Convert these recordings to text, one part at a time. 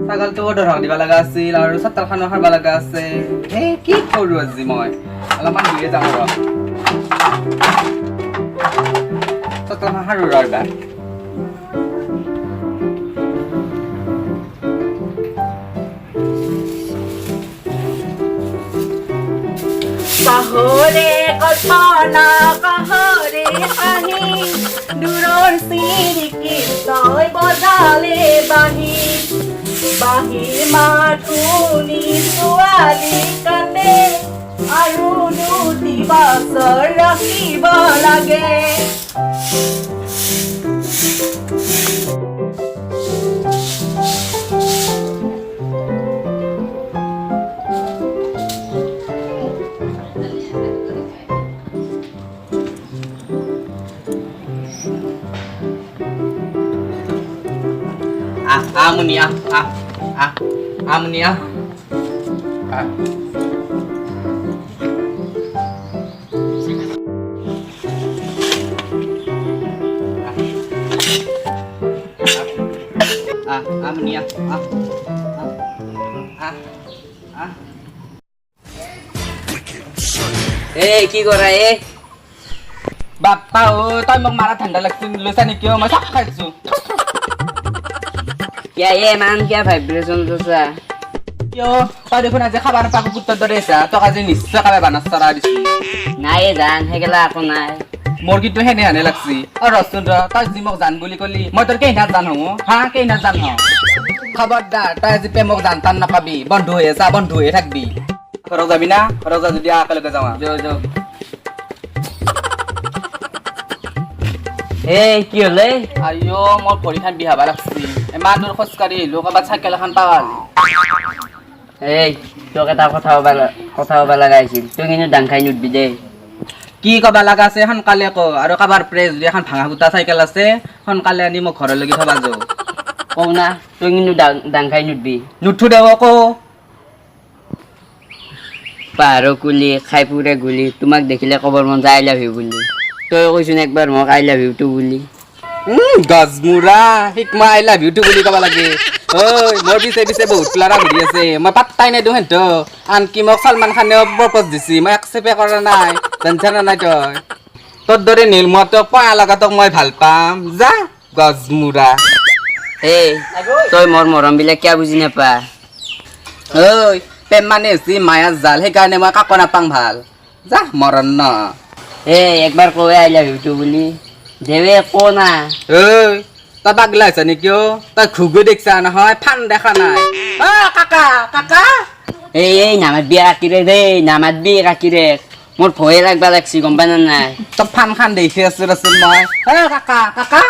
ছাগল তো ধৰক দিব লগা আছিল আৰু চতালখন ৰখাব লগা আছে কি কৰোঁ আজি মই অলপমান ঘূৰি যাওঁ ৰ চতালখন সাৰো ৰ এবাৰ কাহৰে কল্পনা কাহৰে আহি দূৰৰ চিৰিকি তই বজালে বাঁহী বাঁহীৰ মাত শুনি ছোৱালী কান্দে আৰু দুটি বছৰ ৰাখিব লাগে Ammonia, ammonia. Ammonia. কি কৰা বাপ্পা তই মোক মাৰা ঠাণ্ডা লাগছিল লৈছা নেকি মই চাপ খাইছো क्या ये मान क्या ভাইব্ৰেচন লৈছা কিয় তই দেখোন আজি খাব নাপাকো পুত্ৰৰ দৰে আছা তক আজি নিশ্চয় খাবে বানাচ চৰা দিছি নাই জান সেইগেলা একো নাই মোৰ কিন্তু হেনে হানে লাগছি ৰচোন ৰ তই যি মোক জান বুলি কলি মই তোৰ কেইনাত জান হওঁ হা কেইনাত জান হওঁ খবৰদাৰ তই আজি প্ৰেমক জান টান নাপাবি বন্ধু হৈ আছা বন্ধু হৈ থাকবি ঘৰত যাবি না ঘৰত যা যদি একেলগে যাওঁ যাও কি হলে আইও মোৰ ভৰিখন বিহাবা লাগছি ইমান দূৰ খোজকাঢ়ি আহিলো ক'ৰবাত চাইকেল এখন পাৱাল তোক এটা কথা ক'ব লগা আছিল তই কিন্তু ডাং খাই নুঠবি দেই কি ক'বা লগা আছে সোনকালে ক আৰু কাৰোবাৰ প্ৰেছ যদি এখন ভাঙা ফুটা চাইকেল আছে সোনকালে আনি মোক ঘৰলৈকে থবা যাওঁ কওঁ না তই কিন্তু ডাং খাই নুঠবি নুঠো দেৱ ক পাহাৰৰ কুলি খাই ফুৰে গুলি তোমাক দেখিলে ক'বৰ মন যায় আই লাভ ইউ বুলি তই কৈছোন একবাৰ মোক আই লাভ ইউ টু বুলি Gajmura শিকমা I love you two বুলি ক'ব লাগে ঐ মোৰ পিছে বহুত ল'ৰা ঘূৰি আছে মই পাত্তাই নেদো হেঁত আনকি মোক সলমান খানেও প্ৰপ'জ দিছি মই একচেপ্টে কৰা নাই জানছানে নাই তই তোৰ দৰে নীলমোৱাটোক পয়া লগাটোক মই ভাল পাম যা গজমুৰা তই মোৰ মৰমবিলাক কিয় বুজি নাপা ঐ প্ৰেম মানে হৈছে মায়াৰ জাল সেইকাৰণে মই কাকো নাপাং ভাল যা মৰণ ন একবাৰ কয় আই লাভ ইউ টু বুলি দেৱে ক না ঐ তই পাগলা হৈছা নেকি তই ঘুগু দেখিছা নহয় ফান দেখা নাই কাকা কাকা নামাতবি কাকিৰে দেই নামাতবি কাকিৰে মোৰ ভয়ে লাগবা লাগছি গম পাই নাই তই ফান খান দেখি আছো ৰচোন মই কাকা কাকা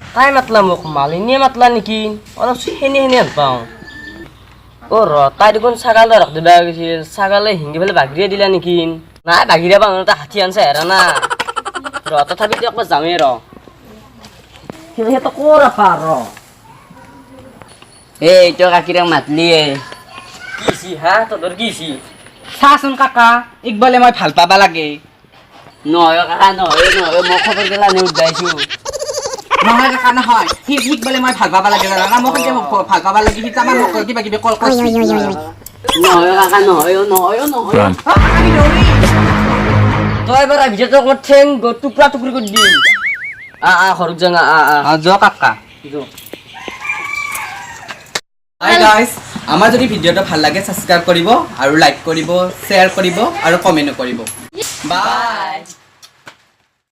তাই মাতলা মোক মালিনীয়ে মাতলা নেকি অলপ সেনে হেন পাওঁ তাই দেখোন ছাগাল ৰাখ দিবা গৈছিল ছাগালে হিংগি পেলাই বাগৰিয়ে দিলা নেকি নাই বাগিৰা বান্ধ হাতী আনছে হেৰা না তথাপিতো একবাৰ যামেই সিহঁতে ক'ৰ ৰাখা তই কাকিৰাক মাতলিয়ে কিছি হা তহঁতৰ কিছি চাচোন কাকা ইকবালে মই ভাল পাবা লাগে নহয় কাকা নহয় মই খবৰ গেলা উদ্যাইছো নহয় কাকা নহয় ইকবালে মই ভাল পাবা লাগে জানা মোক ভাল পাবা লাগে সি আমাৰ মোক কিবা কিবি কল কৰিছে নহয় কাকা নহয় তই এবাৰ ভিতৰত মোৰ ঠেং টুকুৰা টুকুৰি কৰি দিম ঘৰত যাওঁ যোৱা কাকা হাই গাইজ আমাৰ যদি ভিডিঅ'টো ভাল লাগে ছাবস্ক্ৰাইব কৰিব আৰু লাইক কৰিব শ্বেয়াৰ কৰিব আৰু কমেণ্ট কৰিব বাই